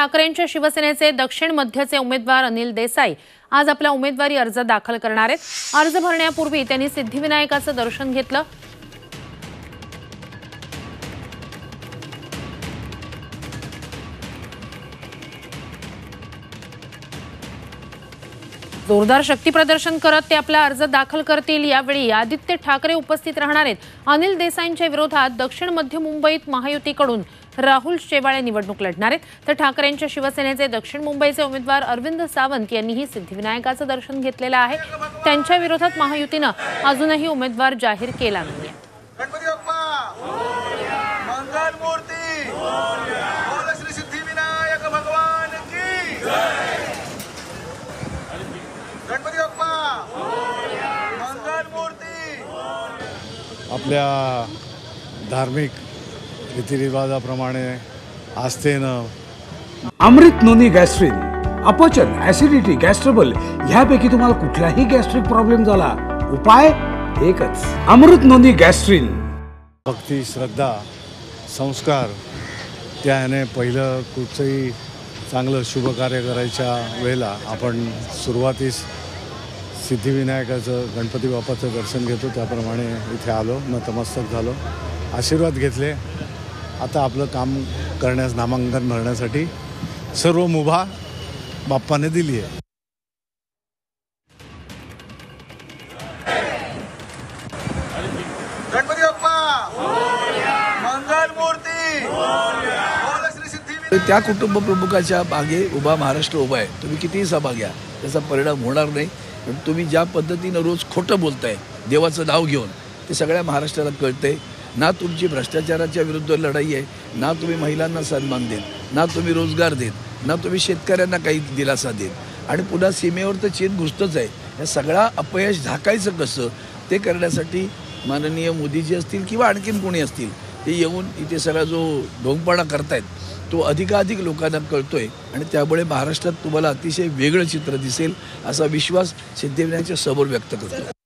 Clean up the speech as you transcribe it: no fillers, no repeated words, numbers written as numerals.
ठाकरेंच्या शिवसेनेचे दक्षिण मध्यचे उमेदवार अनिल देसाई आज आपला उमेदवारी अर्ज दाखल करणार आहेत। अर्ज भरण्यापूर्वी त्यांनी सिद्धिविनायकाचं दर्शन घेतलं। जोरदार शक्ती प्रदर्शन करत ते आपला अर्ज दाखल करतील। यावेळी आदित्य ठाकरे उपस्थित राहणार आहेत। अनिल देसाईंच्या विरोधात दक्षिण मध्य मुंबईत महायुतीकडून राहुल शेवाळे निवडणूक लढणार आहेत। तर ठाकरेंच्या शिवसेनेचे दक्षिण मुंबईचे उमेदवार अरविंद सावंत यांनीही सिद्धिविनायकाचं दर्शन घेतलेलं आहे। त्यांच्या विरोधात महायुतीनं अजूनही उमेदवार जाहीर केला नाही। आपल्या धार्मिक रीतिरिवाजाप्रमाणे आस्थेनं अमृत नोनी गॅस्ट्रिन अपचन ऍसिडिटी गॅस्ट्रबल ह्यापैकी तुम्हाला कुठलाही गॅस्ट्रिक प्रॉब्लेम झाला उपाय एकच अमृत नोनी गॅस्ट्रिन। भक्ती श्रद्धा संस्कार त्याने पहिलं कुठचंही चांगलं शुभ कार्य करायच्या वेळेला आपण सुरुवातीस सिद्धिविनायकाचं गणपती बाप्पाचं दर्शन घेतो। त्याप्रमाणे इथे आलो, नतमस्तक झालो, आशीर्वाद घेतले। आता आपलं काम करण्यास नामांकन भरण्यासाठी सर्व मुभा बाप्पाने दिली आहे। गणपती बाप्पा मंगल मूर्ती त्या कुटुंब प्रमुखाच्या मागे उभा महाराष्ट्र उभा आहे। तुम्ही कितीही सभा घ्या त्याचा परिणाम होणार नाही। पण तुम्ही ज्या पद्धतीनं रोज खोटं बोलताय देवाचं नाव घेऊन ते सगळ्या महाराष्ट्राला कळतंय। ना तुमची भ्रष्टाचाराच्या विरुद्ध लढाई आहे, ना तुम्ही महिलांना सन्मान देत, ना तुम्ही रोजगार देत, ना तुम्ही शेतकऱ्यांना काही दिलासा देत आणि पुन्हा सीमेवर तर चीन घुसतच आहे। या सगळा अपयश झाकायचं कसं ते करण्यासाठी माननीय मोदीजी असतील किंवा आणखीन कोणी असतील ते येऊन इथे सगळा जो ढोंगपणा करतायत तो अधिकाधिक लोकांना कळतोय आणि त्यामुळे महाराष्ट्रात तुम्हाला अतिशय वेगळं चित्र दिसेल असा विश्वास सिद्धिविनायकाच्या समोर व्यक्त करतो।